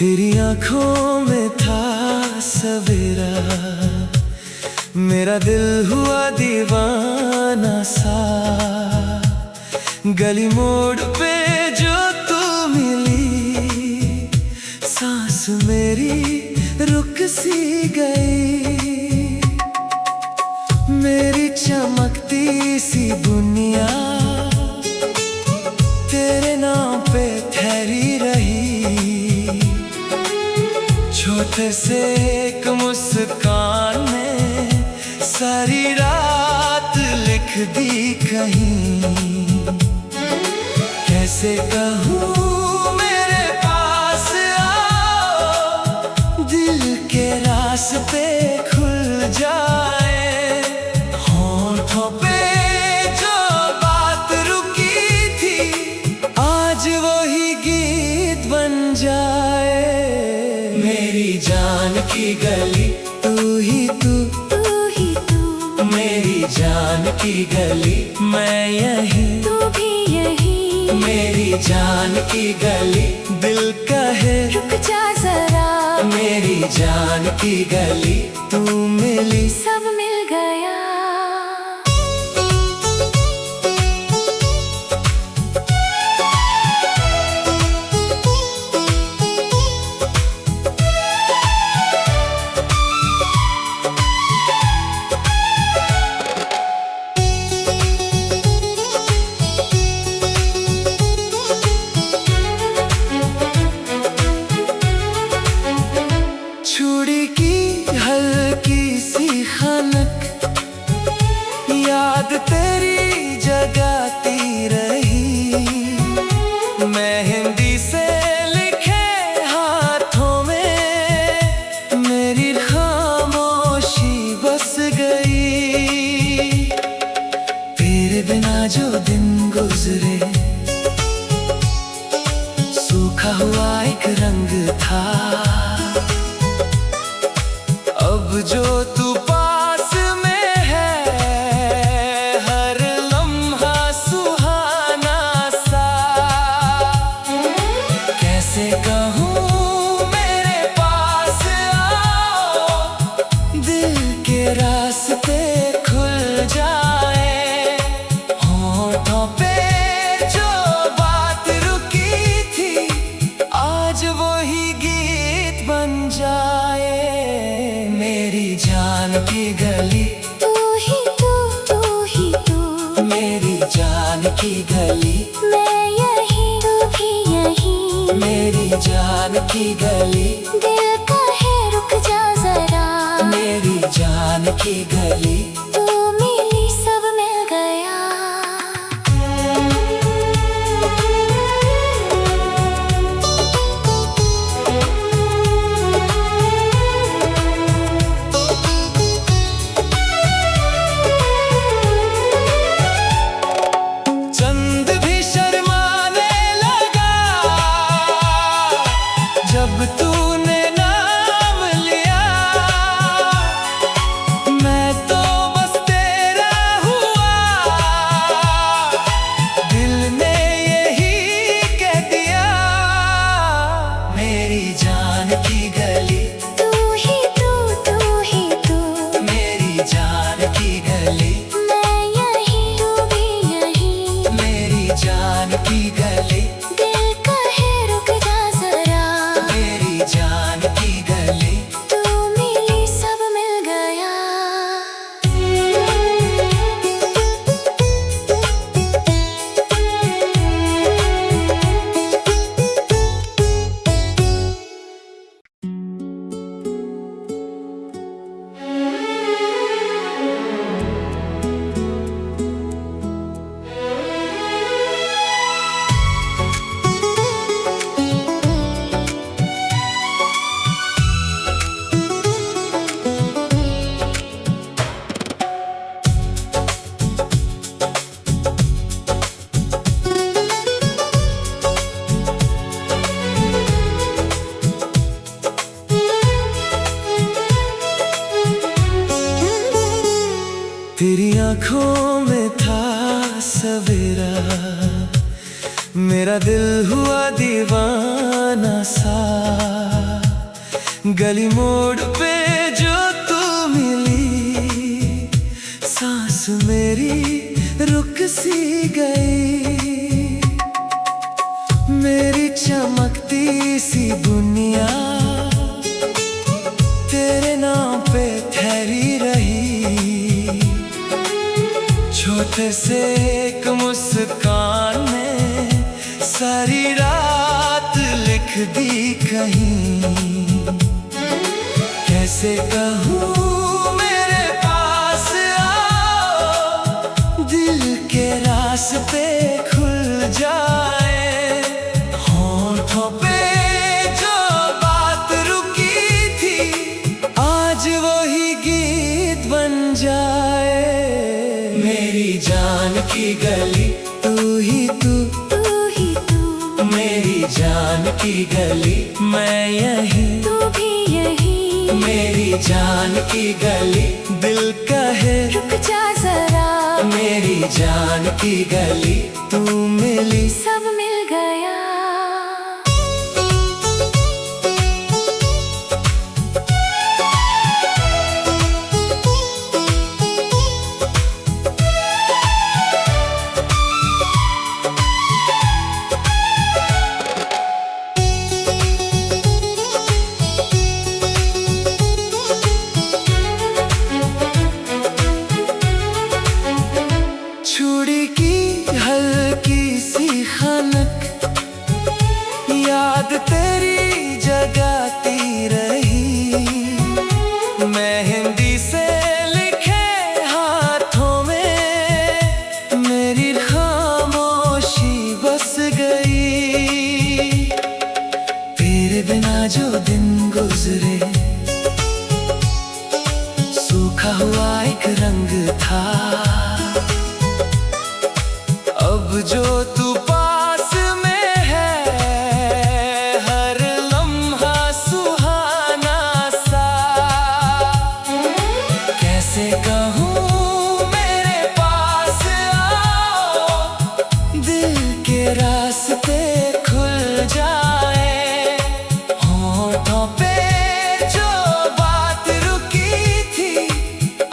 तेरी आंखों में था सवेरा, मेरा दिल हुआ दीवाना सा। गली मोड़ पे जो तू मिली, सांस मेरी रुक सी गई। मेरी चमकती सी दुनिया तेरे नाम पे ठहरी रही। छोटे से एक मुस्कान में सारी रात लिख दी कहीं। कैसे कहूँ मेरे पास आओ, दिल के रास्ते खुल जाए। होठों पे जो बात रुकी थी, आज वही गीत बन जाए। मेरी जान की गली तू ही तू, तू ही तू। मेरी जान की गली मैं यही, तू भी यही। मेरी जान की गली दिल कहे रुक जा जरा। मेरी जान की गली तू मिली, सब मिल गया। छुड़ी की हल्की सी खनक याद तेरी जगाती रही। मेहंदी से लिखे हाथों में मेरी खामोशी बस गई। तेरे बिना जो दिन गुजरे, सूखा हुआ एक रंग था। अब जो तू पास में है, हर लम्हा सुहाना सा। कैसे कहूँ मेरे पास आओ, दिल के रास्ते खुल जाए। होठों पे जो बात रुकी थी, आज वही गीत बन जाए। मेरी जान की गली तू ही तू, तू ही तू। मेरी जान की गली मैं यही, तू भी यही। मेरी जान की गली दिल कहे रुक जा जरा। मेरी जान की गली तू मिली, सब मिल गया। चंद भी शर्माने लगा जब तूने नाम लिया। मैं तो बस तेरा हुआ, दिल ने यही कह दिया। मेरी जान की गली तू ही तू, तू ही तू। मेरी जान की गली मैं यही, तू भी यही। मेरी जान की गली दिल कहे रुक जा जरा। मेरी जान की गली तू मिली, सब मिल गया। तेरी आंखों में था सवेरा, मेरा दिल हुआ दीवाना सा। गली मोड़ पे जो तू मिली, सांस मेरी रुक सी गई। मेरी चमकती सी दुनिया तेरे नाम पे ठहरी रही। छोटे से एक मुस्कान ने सारी रात लिख दी कहीं। कैसे कहूँ मेरे पास आओ, दिल के रास्ते खुल जाए। होठों पे जो बात रुकी थी, आज वही गीत बन जाए। मेरी जान की गली तू ही तू, मेरी जान की गली मैं यही, तू भी यही। मेरी जान की गली दिल कहे रुक जा जरा, मेरी जान की गली तू मिली, सब मिल गया। छुरी की हल्की सी खनक याद तेरी जगाती रही। मेहंदी से लिखे हाथों में मेरी खामोशी बस गई। तेरे बिना जो दिन गुजरे सूखा हुआ एक रंग था। अब जो तू पास में है, हर लम्हा सुहाना सा। कैसे कहूँ मेरे पास आओ, दिल के रास्ते खुल जाए। होठों पे जो बात रुकी थी,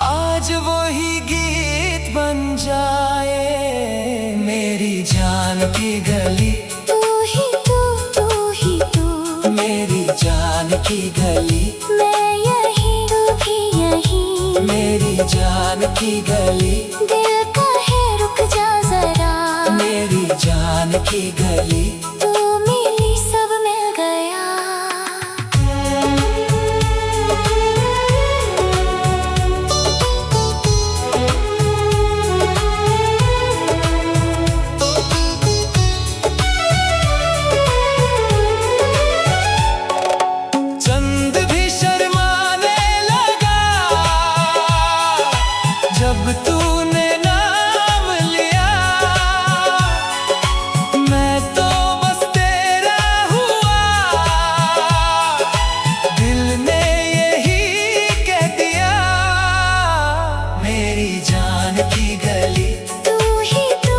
आज वही गीत बन जाए। मेरी जान की गली तू ही तू, मेरी जान की गली मैं यही, तू भी यही। मेरी जान की गली दिल कहे रुक जा जरा, मेरी जान की गली तू मिली, सब मिल गया। चंद भी शर्माने लगा जब तूने नाम लिया। मैं तो बस तेरा हुआ, दिल ने यही कह दिया। मेरी जान की गली तू ही तू,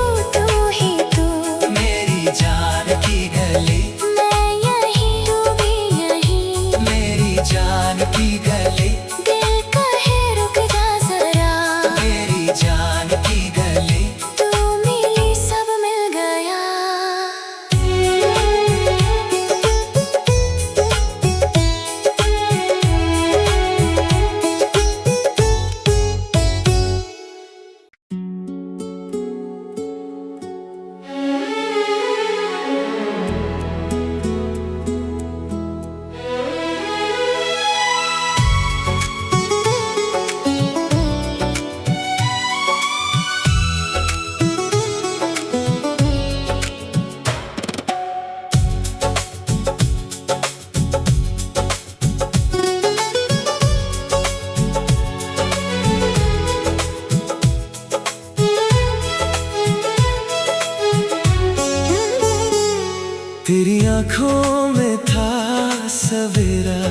मेरी जान की गली मैं यही, तू भी यही। मेरी जान की गली दिल कहे रुक जा जरा, मेरी जान की गली तू मिली, सब मिल गया। तेरी आंखों में था सवेरा,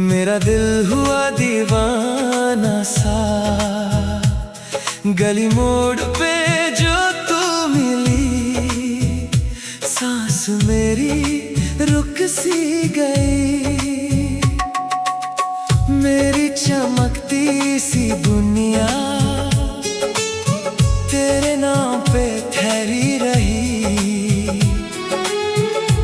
मेरा दिल हुआ दीवाना सा। गली मोड़ पे जो तू मिली, गई, मेरी चमकती सी दुनिया तेरे नाम पे ठहरी रही।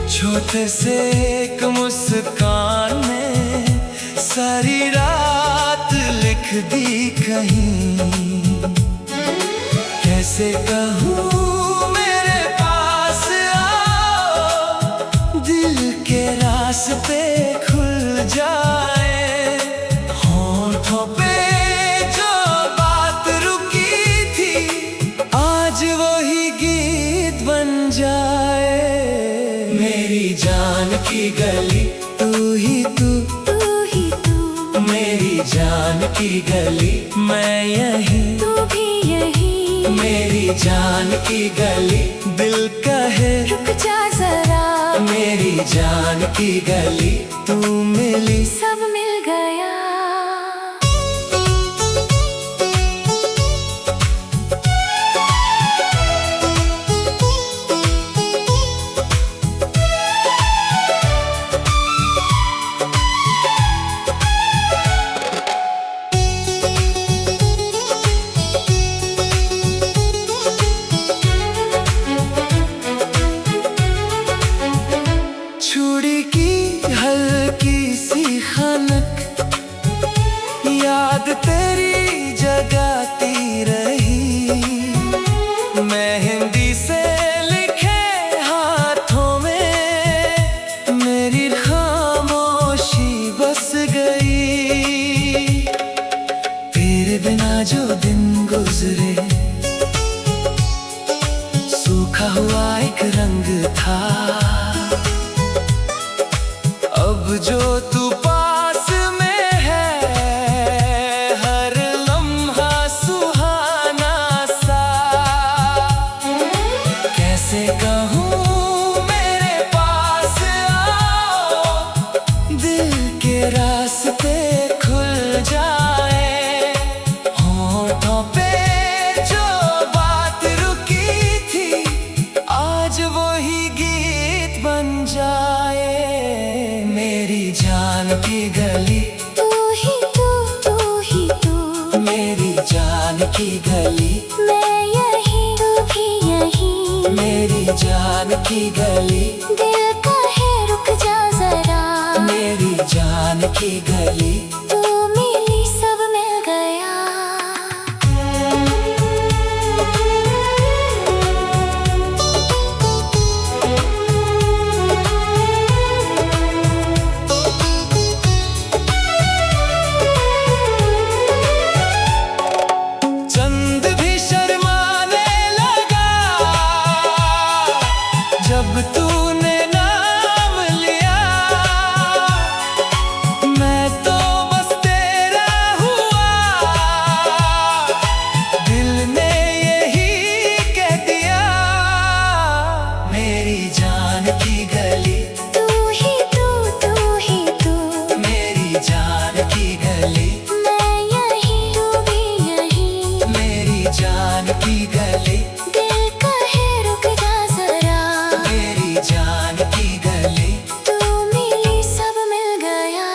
छोटे से एक मुस्कान में सारी रात लिख दी कहीं। कैसे कहूँ मेरे पास आओ, दिल के रास्ते खुल जाए। होठों पे जो बात रुकी थी आज वही गीत बन जाए। मेरी जान की गली तू ही तू, तू ही तू, मेरी जान की गली मैं यही, तू भी यही। मेरी जान की गली दिल कहे रुक जा जरा, मेरी जान की गली तू मिली, सब मिल गया। छुरी की हल्की सी खनक याद तेरी जगाती रही। मेहंदी से लिखे हाथों में मेरी खामोशी बस गई। तेरे बिना जो दिन गुजरे सूखा हुआ एक रंग था। अब जो तू पास में है हर लम्हा सुहाना सा। कैसे कहूँ मेरे पास आओ, दिल के रास्ते खुल जाए। होठों पे जो बात रुकी थी आज वही गीत बन जाए। मेरी जान की गली तू ही तू, तू ही तू, मेरी जान की गली मैं यही, तू भी यही। मेरी जान की गली दिल कहे रुक जा जरा, मेरी जान की गली तू मिली, सब मिल गया। चंद भी शर्माने लगा जब तूने नाम लिया। मैं तो बस तेरा हुआ, दिल ने यही कह दिया। मेरी जान की गली तू ही तू, तू ही तू, मेरी जान की गली मैं यही, तू भी यही। मेरी जान की गली दिल कहे रुक जा जरा, मेरी जान की गली तू मिली, सब मिल गया।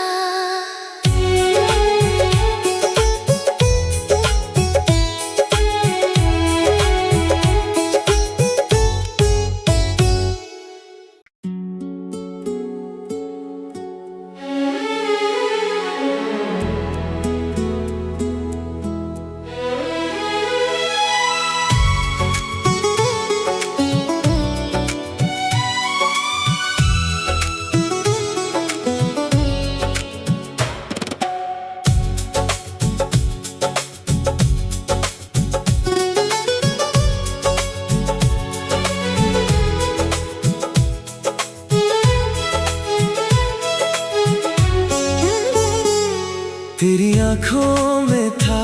तेरी आंखों में था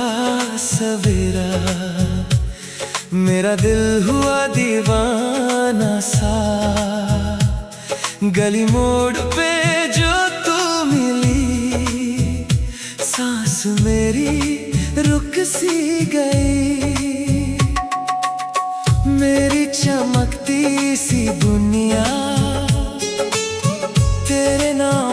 सवेरा, मेरा दिल हुआ दीवाना सा। गली मोड़ पे जो तू मिली, सांस मेरी रुक सी गई। मेरी चमकती सी दुनिया तेरे नाम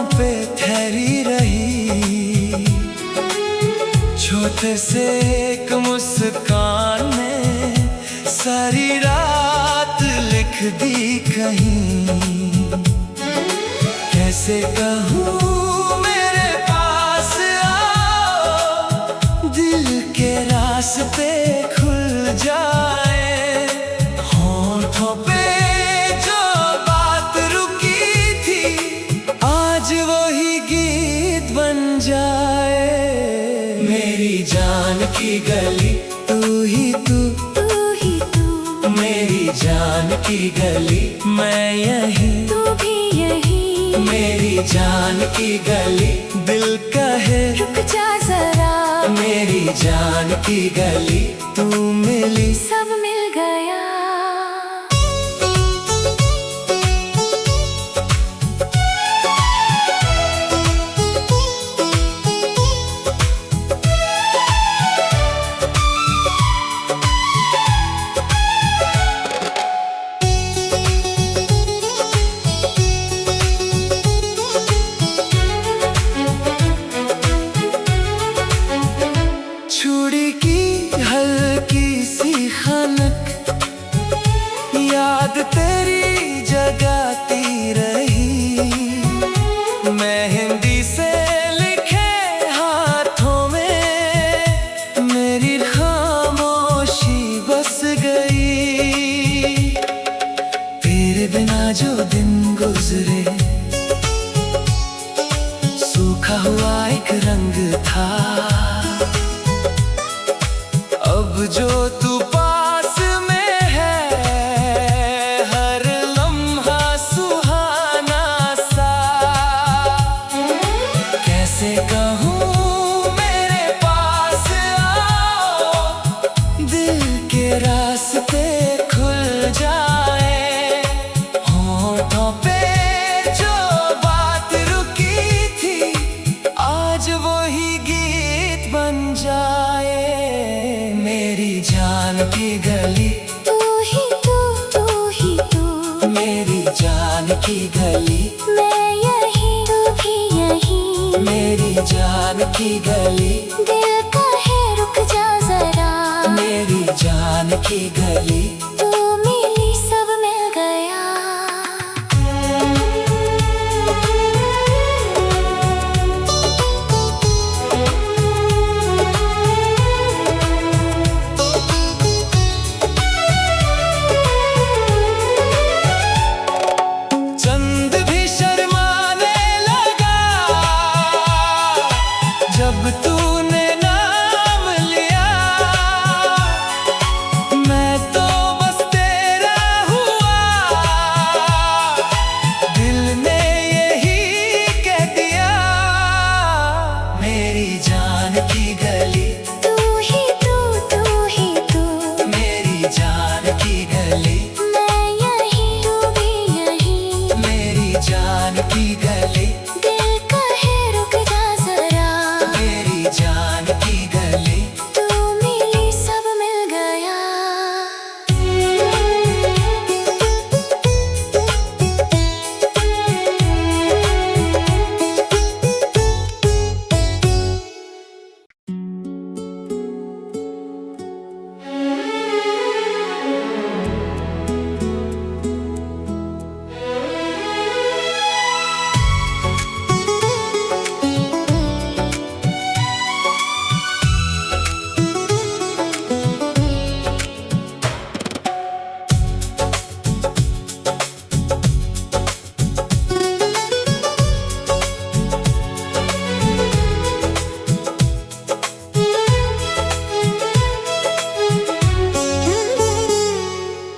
छोटे से एक मुस्कान ने सारी रात लिख दी कहीं। कैसे कहूँ मेरे पास आओ, दिल के रास्ते खुल जाए। होठों पे जो बात रुकी थी आज वही गीत बन जाए। मेरी जान की गली तू ही तू, तू ही तू। मेरी जान की गली मैं यहीं, तू भी यहीं। मेरी जान की गली दिल कहे रुक जा जरा। मेरी जान की गली तू मिली, सब मिल गया। छुड़ी की हल्की सी खनक याद तेरी जगाती रही। मेहंदी से लिखे हाथों में मेरी खामोशी बस गई। तेरे बिना जो दिन गुजरे सूखा हुआ एक रंग था। अब जो तू पास में है हर लम्हा सुहाना सा। कैसे कहूँ मेरे पास आओ, दिल के रास्ते खुल जाए। होठों पे जो बात रुकी थी आज वही गीत बन जाए। मेरी जान की गली तू ही तू, तू ही तू। मेरी जान की गली मैं यहीं, तू भी यहीं। मेरी जान की गली दिल कहे रुक जा जरा। मेरी जान की गली तू मिली, सब मिल गया। चंद भी शर्माने लगा जब तूने नाम लिया। मैं तो बस तेरा हुआ, दिल ने यही कह दिया। मेरी जान की गली तू ही तू, तू ही तू। मेरी जान की गली मैं यहीं, तू भी यहीं। मेरी जान की गली दिल कहे रुक जा जरा। मेरी जान की गली तू मिली, सब मिल गया।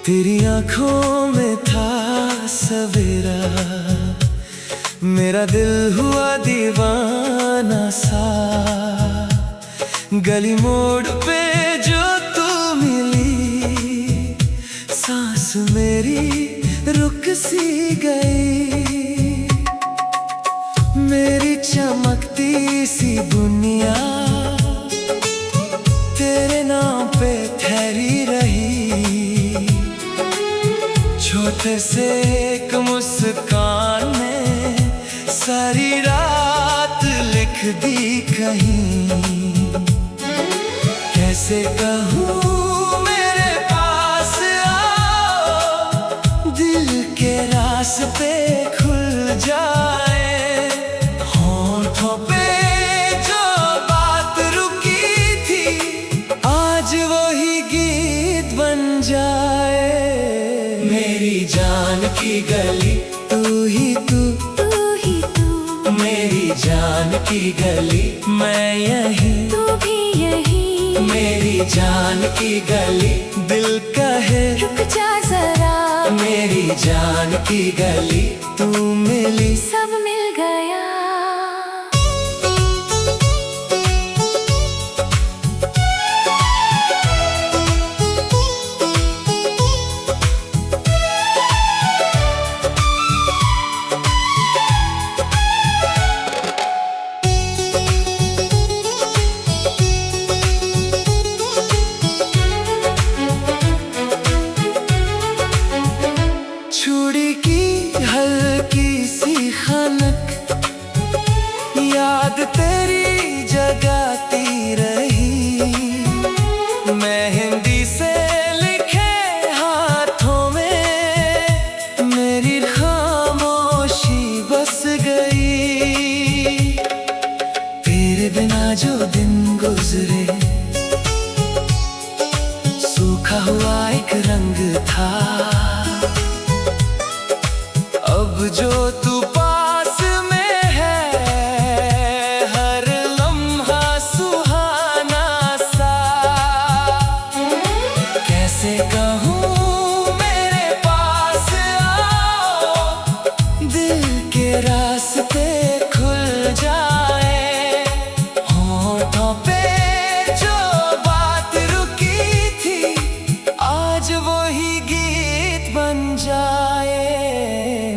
तेरी आंखों में था सवेरा, मेरा दिल हुआ दीवाना सा। गली मोड़ पे जो तू मिली, सांस मेरी रुक सी गई। मेरी चमकती सी दुनिया तेरे नाम पे ठहरी रही। छोटे से एक मुस्कान ने सारी रात लिख दी कहीं। कैसे कहूँ मेरे पास आओ, दिल के रास्ते खुल जाए। होठों पे जो बात रुकी थी, आज वही गीत बन जाए। मेरी जान की गली तू ही तू, तू ही तू, मेरी जान की गली मैं यही, तू भी यही। मेरी जान की गली दिल कहे रुक जा जरा, मेरी जान की गली तू मिली, सब मिल गया। छुड़ी की हल्की सी खनक याद तेरी जगाती रही। मेहंदी से लिखे हाथों में मेरी खामोशी बस गई। तेरे बिना जो दिन गुजरे सूखा हुआ एक रंग था। अब जो तू पास में है, हर लम्हा सुहाना सा। कैसे कहूँ मेरे पास आओ, दिल के रास्ते खुल जाए। होठों पे जो बात रुकी थी, आज वही गीत बन जाए।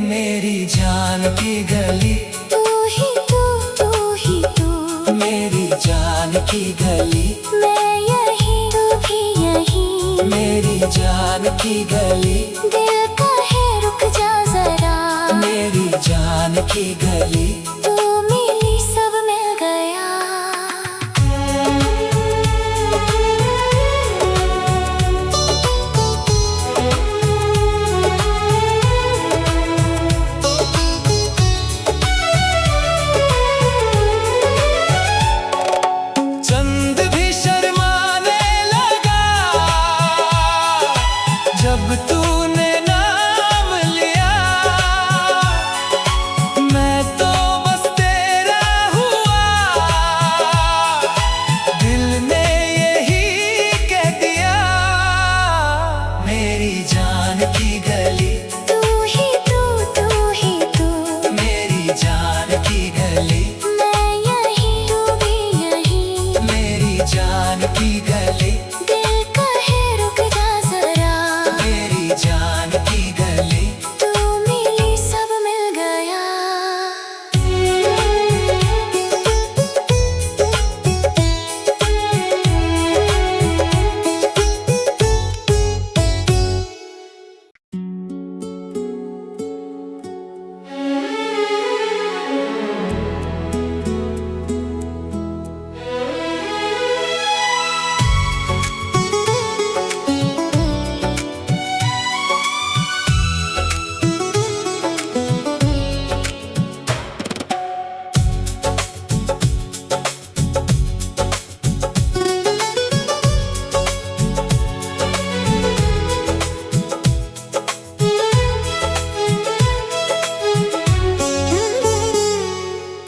मेरी जान की गली तू ही तू, तू ही तू, मेरी जान की गली मैं यही, तू भी यही। मेरी जान की गली दिल कहे रुक जा जरा, मेरी जान की गली तू मिली, सब मिल गया। चंद भी शर्माने लगा जब तूने नाम लिया। मैं तो बस तेरा हुआ, दिल ने यही कह दिया। मेरी जान की गली तू ही तू, तू ही तू, मेरी जान की गली मैं यही, तू भी यही। मेरी जान की गली दिल कहे रुक जा जरा, मेरी जान की गली तू मिली, सब मिल गया।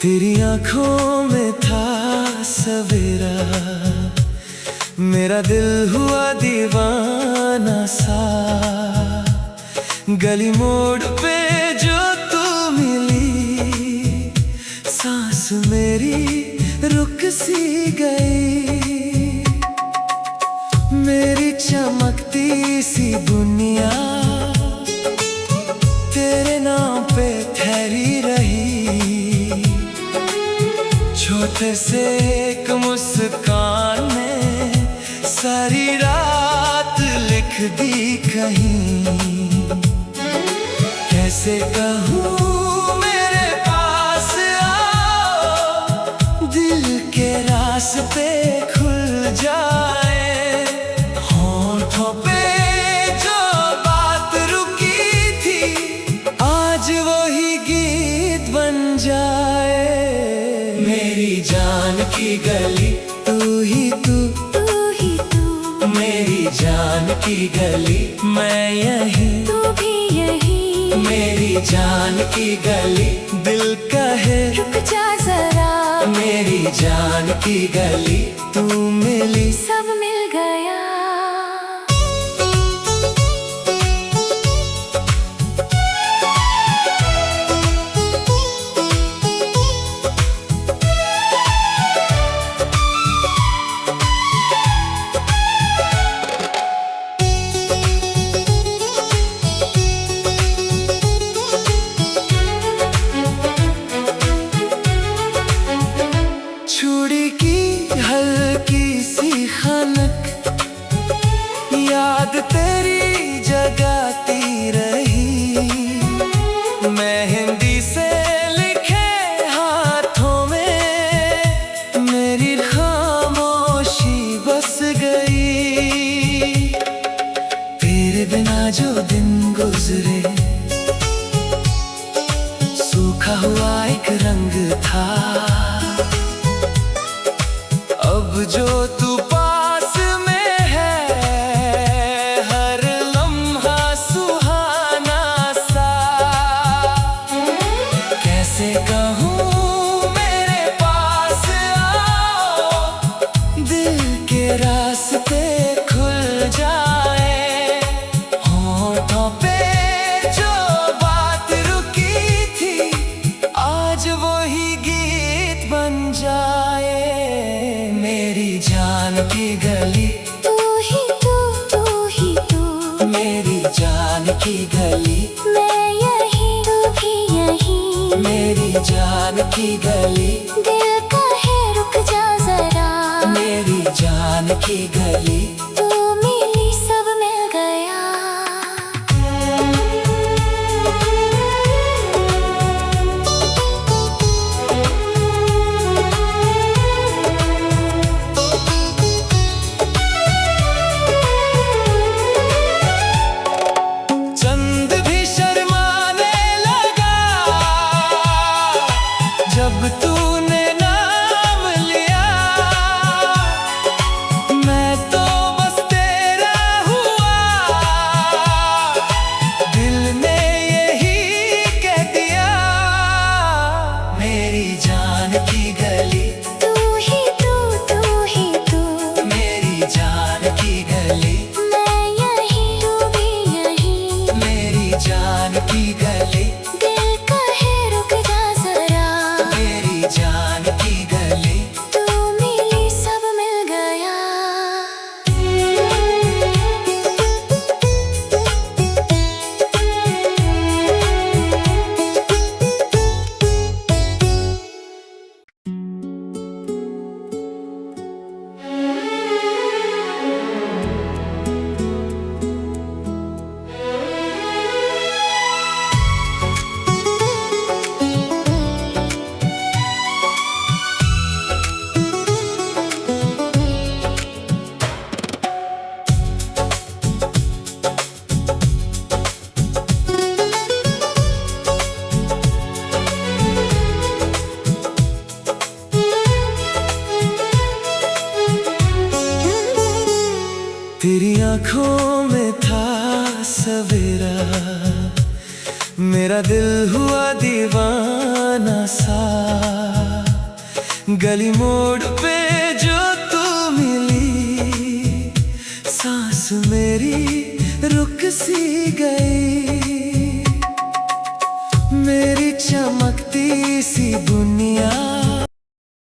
तेरी आंखों में था सवेरा, मेरा दिल हुआ दीवाना सा। गली मोड़ पे जो तू मिली, सांस मेरी रुक सी गई। मेरी चमकती सी दुनिया तेरे नाम पे ठहरी रही। छोटे से एक मुस्कान में सारी रात लिख दी कहीं। कैसे कहूँ मेरे पास आओ, दिल के रास्ते खुल जाए। की गली, मैं यहीं तू भी यहीं। मेरी जान की गली, दिल कहे रुक जा जरा, मेरी जान की गली, तू मिली सब मिल गया। छुड़ी की हल्की सी खनक, याद तेरी जगाती रही। मेहंदी से लिखे हाथों में मेरी खामोशी बस गई। तेरे बिना जो दिन गुजरे, सूखा हुआ एक रंग था। अब जो तू पास में है, हर लम्हा सुहाना सा। कैसे कहूँ मेरे पास आओ, दिल के रास्ते खुल जाए। होठों पे जो बात रुकी थी, आज वही गीत बन जाए। मेरी जान की गली, तू ही तू, मेरी जान की गली, मैं यहीं तू भी यहीं। मेरी जान की गली, दिल कहे रुक जा जरा, मेरी जान की गली, तू मिली सब मिल गया। चंद भी शर्माने लगा जब तूने नाम लिया। मैं तो बस तेरा हुआ, दिल ने यही कह दिया। मेरी जान की गली, तू ही तू, मेरी जान की गली, मैं यहीं तू भी यहीं। मेरी जान की गली, दिल कहे रुक जा जरा, मेरी जान की गली, तू मिली सब मिल गया। तेरी आंखों में था सवेरा, मेरा दिल हुआ दीवाना सा। गली मोड़ पे जो तू मिली, सांस मेरी रुक सी गई। मेरी चमकती सी दुनिया